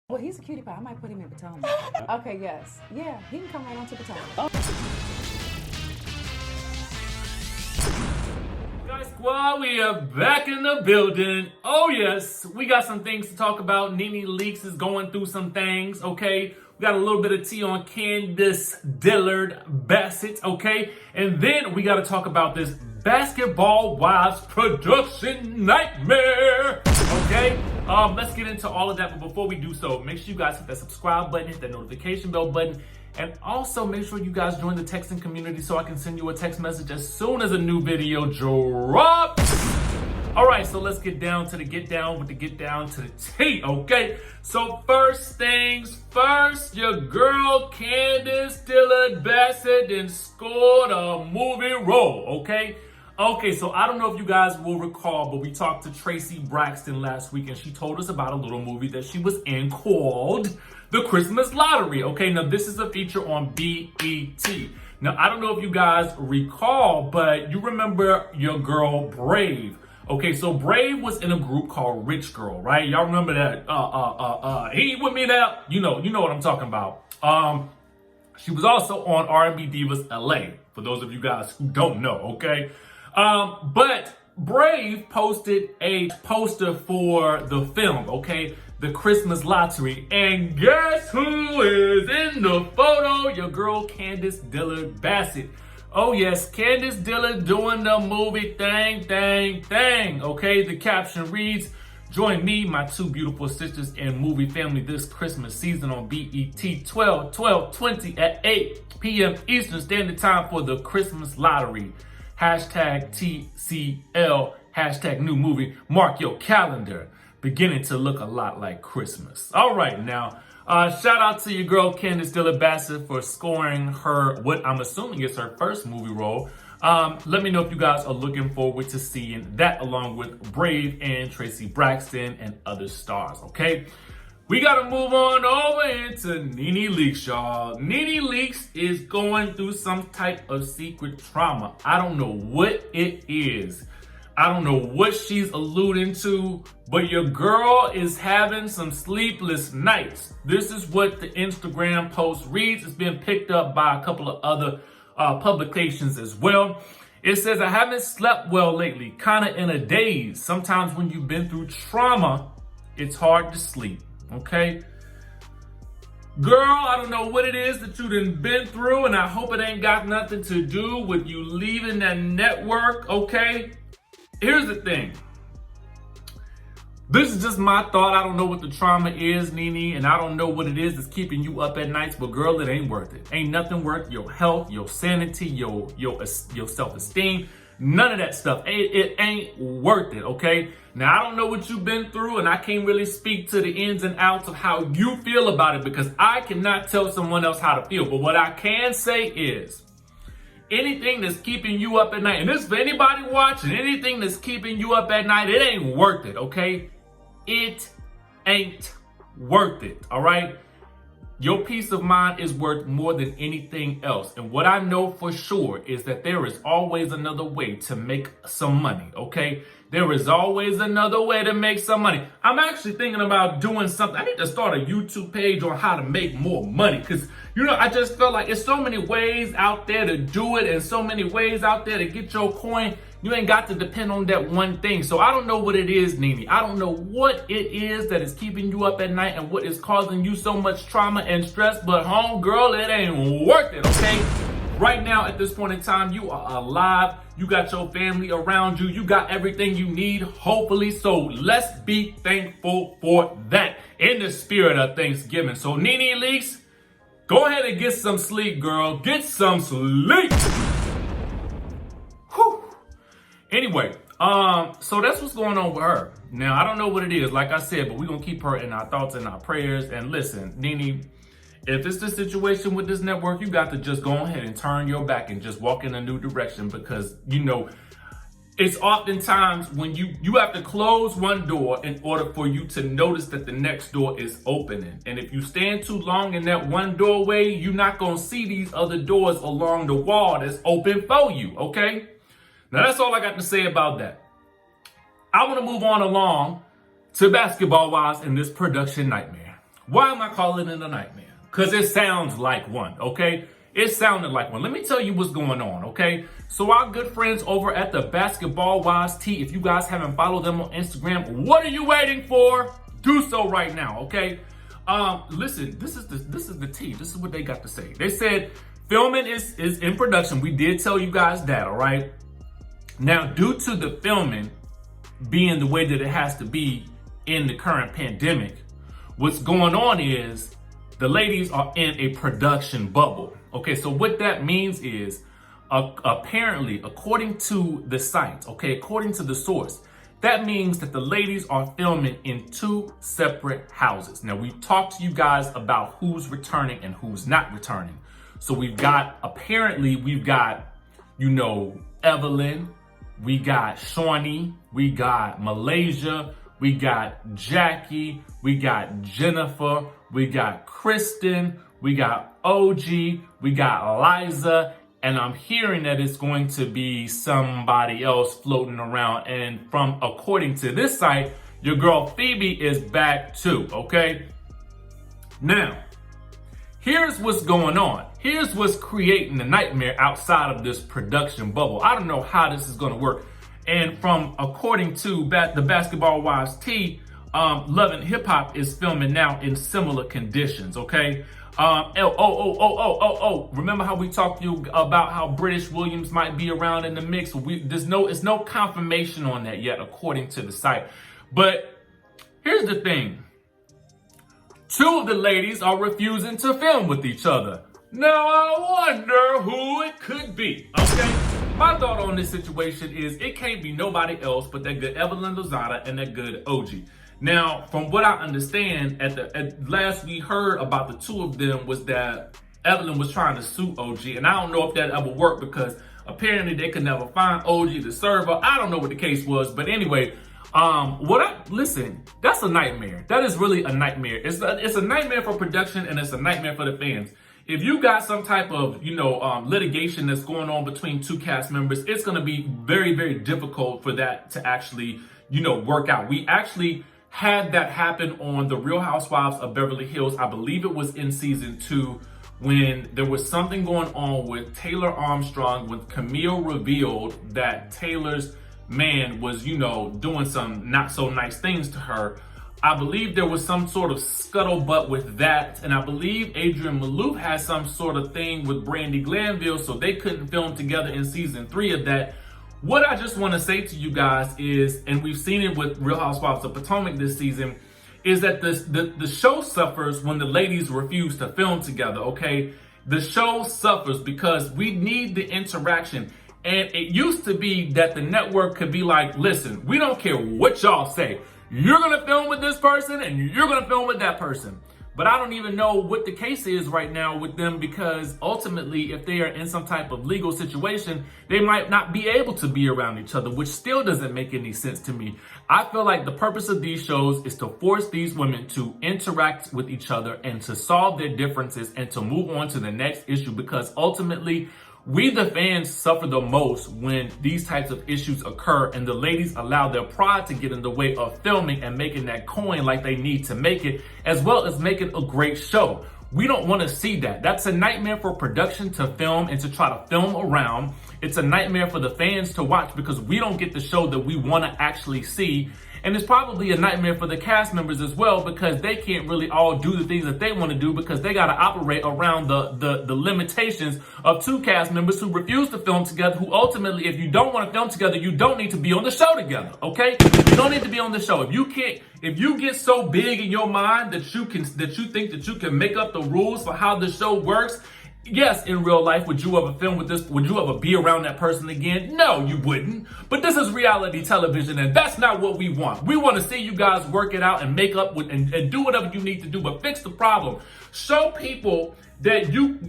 Well, he's a cutie pie. I might put him in Potomac. Okay, yes. Yeah, he can come right on to Potomac. Guys, squad, we are back in the building. Oh yes, we got some things to talk about. Nene Leakes is going through some things, okay? We got a little bit of tea on Candace Dillard Bassett, okay? And then we got to talk about this Basketball Wives production nightmare, okay? Let's get into all of that, but before we do so, make sure you guys hit that subscribe button, hit that notification bell button, and also make sure you guys join the texting community so I can send you a text message as soon as a new video drops. All right, so let's get down to the get down to the tea, okay? So first things first, your girl Candace Dillard Bassett then scored a movie role, okay? Okay, so I don't know if you guys will recall, but we talked to Tracy Braxton last week and she told us about a little movie that she was in called The Christmas Lottery. Okay, now this is a feature on BET. Now, I don't know if you guys recall, but you remember your girl Brave. Okay, so Brave was in a group called Rich Girl, right? Y'all remember that? He with me now? You know what I'm talking about. She was also on R&B Divas LA, for those of you guys who don't know, okay? But Brave posted a poster for the film, okay? The Christmas Lottery. And guess who is in the photo? Your girl Candace Dillard Bassett. Oh yes, Candace Dillard doing the movie thing. Okay, the caption reads, "Join me, my two beautiful sisters and movie family this Christmas season on BET 12/12/20 at 8 p.m. Eastern Standard Time for the Christmas Lottery. Hashtag TCL, hashtag new movie. Mark your calendar. Beginning to look a lot like Christmas." All right, now, shout out to your girl Candace Dillard Bassett for scoring her, what I'm assuming is her first movie role. Let me know if you guys are looking forward to seeing that along with Brave and Tracy Braxton and other stars, okay? We gotta move on over into Nene Leakes, y'all. Nene Leakes is going through some type of secret trauma. I don't know what it is. I don't know what she's alluding to, but your girl is having some sleepless nights. This is what the Instagram post reads. It's been picked up by a couple of other publications as well. It says, "I haven't slept well lately, kind of in a daze. Sometimes when you've been through trauma, it's hard to sleep." Okay? Girl, I don't know what it is that you done been through, and I hope it ain't got nothing to do with you leaving that network, okay? Here's the thing. This is just my thought. I don't know what the trauma is, Nene, and I don't know what it is that's keeping you up at nights, but girl, it ain't worth it. Ain't nothing worth your health, your sanity, your self-esteem. None of that stuff. It ain't worth it, okay? Now, I don't know what you've been through, and I can't really speak to the ins and outs of how you feel about it because I cannot tell someone else how to feel. But what I can say is, anything that's keeping you up at night, and this is for anybody watching, anything that's keeping you up at night, it ain't worth it, okay? It ain't worth it, all right? Your peace of mind is worth more than anything else. And what I know for sure is that there is always another way to make some money, okay? There is always another way to make some money. I'm actually thinking about doing something. I need to start a YouTube page on how to make more money because, I just feel like there's so many ways out there to do it and so many ways out there to get your coin. You ain't got to depend on that one thing. So I don't know what it is, Nene. I don't know what it is that is keeping you up at night and what is causing you so much trauma and stress, but homegirl, it ain't worth it, okay? Right now, at this point in time, you are alive. You got your family around you. You got everything you need, hopefully. So let's be thankful for that in the spirit of Thanksgiving. So Nene Leakes, go ahead and get some sleep, girl. Get some sleep. Whew. Anyway, so that's what's going on with her. Now, I don't know what it is, like I said, but we're going to keep her in our thoughts and our prayers. And listen, Nene, if it's the situation with this network, you got to just go ahead and turn your back and just walk in a new direction because, it's oftentimes when you have to close one door in order for you to notice that the next door is opening. And if you stand too long in that one doorway, you're not going to see these other doors along the wall that's open for you, okay? Now, that's all I got to say about that. I want to move on along to Basketball Wives in this production nightmare. Why am I calling it a nightmare? Because it sounds like one, okay? It sounded like one. Let me tell you what's going on, okay? So our good friends over at the Basketball Wives Tea, if you guys haven't followed them on Instagram, what are you waiting for? Do so right now, okay? Listen, this is the tea. This is what they got to say. They said filming is in production. We did tell you guys that, all right? Now, due to the filming being the way that it has to be in the current pandemic, what's going on is the ladies are in a production bubble. Okay, so what that means is, apparently, according to the site, okay, according to the source, that means that the ladies are filming in 2 separate houses. Now, we've talked to you guys about who's returning and who's not returning. So we've got, you know, Evelyn, we got Shaunie, we got Malaysia, we got Jackie, we got Jennifer, we got Kristen, we got OG, we got Liza, and I'm hearing that it's going to be somebody else floating around. And according to this site, your girl Phoebe is back too, okay? Now, here's what's going on. Here's what's creating the nightmare outside of this production bubble. I don't know how this is gonna work. And according to the Basketball Wives Tea, Love and Hip Hop is filming now in similar conditions, okay? Remember how we talked to you about how British Williams might be around in the mix? It's no confirmation on that yet, according to the site. But here's the thing. 2 of the ladies are refusing to film with each other. Now I wonder who it could be, okay? My thought on this situation is it can't be nobody else but that good Evelyn Lozada and that good OG. Now, from what I understand, at last we heard about the 2 of them was that Evelyn was trying to sue OG, and I don't know if that ever worked because apparently they could never find OG to serve her. I don't know what the case was, but anyway, listen, that's a nightmare. That is really a nightmare. It's a nightmare for production and it's a nightmare for the fans. If you got some type of, litigation that's going on between 2 cast members, it's going to be very, very difficult for that to actually, work out. We actually had that happen on the Real Housewives of Beverly Hills. I believe it was in season 2 when there was something going on with Taylor Armstrong when Camille revealed that Taylor's man was, doing some not so nice things to her. I believe there was some sort of scuttlebutt with that, and I believe Adrian Malouf had some sort of thing with Brandy Glanville, so they couldn't film together in season 3 of that. What I just want to say to you guys is, and we've seen it with Real Housewives of Potomac this season, is that the show suffers when the ladies refuse to film together, okay? The show suffers because we need the interaction. And it used to be that the network could be like, listen, we don't care what y'all say. You're going to film with this person and you're going to film with that person. But I don't even know what the case is right now with them because ultimately, if they are in some type of legal situation, they might not be able to be around each other, which still doesn't make any sense to me. I feel like the purpose of these shows is to force these women to interact with each other and to solve their differences and to move on to the next issue because ultimately, we the fans suffer the most when these types of issues occur and the ladies allow their pride to get in the way of filming and making that coin like they need to make it, as well as making a great show. We don't want to see that. That's a nightmare for production to film and to try to film around. It's a nightmare for the fans to watch because we don't get the show that we want to actually see. And it's probably a nightmare for the cast members as well because they can't really all do the things that they want to do because they got to operate around the limitations of 2 cast members who refuse to film together, who ultimately, if you don't want to film together, you don't need to be on the show together, okay? You don't need to be on the show. If you get so big in your mind that you think that you can make up the rules for how the show works, yes, in real life, would you ever film with this? Would you ever be around that person again? No, you wouldn't. But this is reality television, and that's not what we want. We want to see you guys work it out and make up with and do whatever you need to do, but fix the problem. Show people that you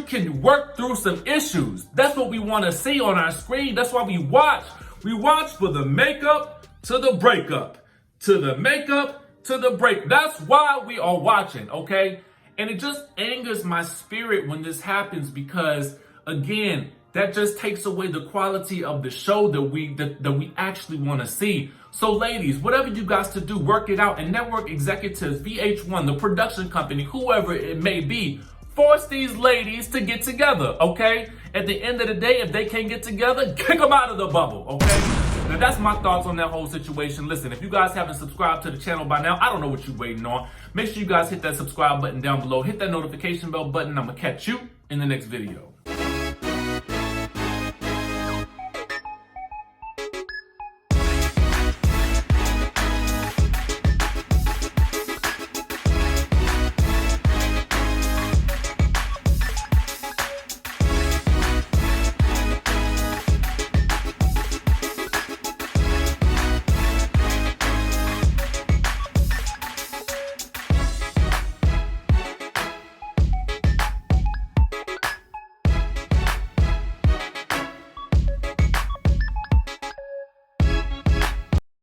can work through some issues. That's what we want to see on our screen. That's why we watch. We watch for the makeup to the breakup, to the makeup to the break. That's why we are watching, okay? And it just angers my spirit when this happens because, again, that just takes away the quality of the show that we actually want to see. So ladies, whatever you guys to do, work it out. And network executives, VH1, the production company, whoever it may be, force these ladies to get together, okay? At the end of the day, if they can't get together, kick them out of the bubble, okay? Now that's my thoughts on that whole situation. Listen, if you guys haven't subscribed to the channel by now, I don't know what you're waiting on. Make sure you guys hit that subscribe button down below. Hit that notification bell button. I'm gonna catch you in the next video.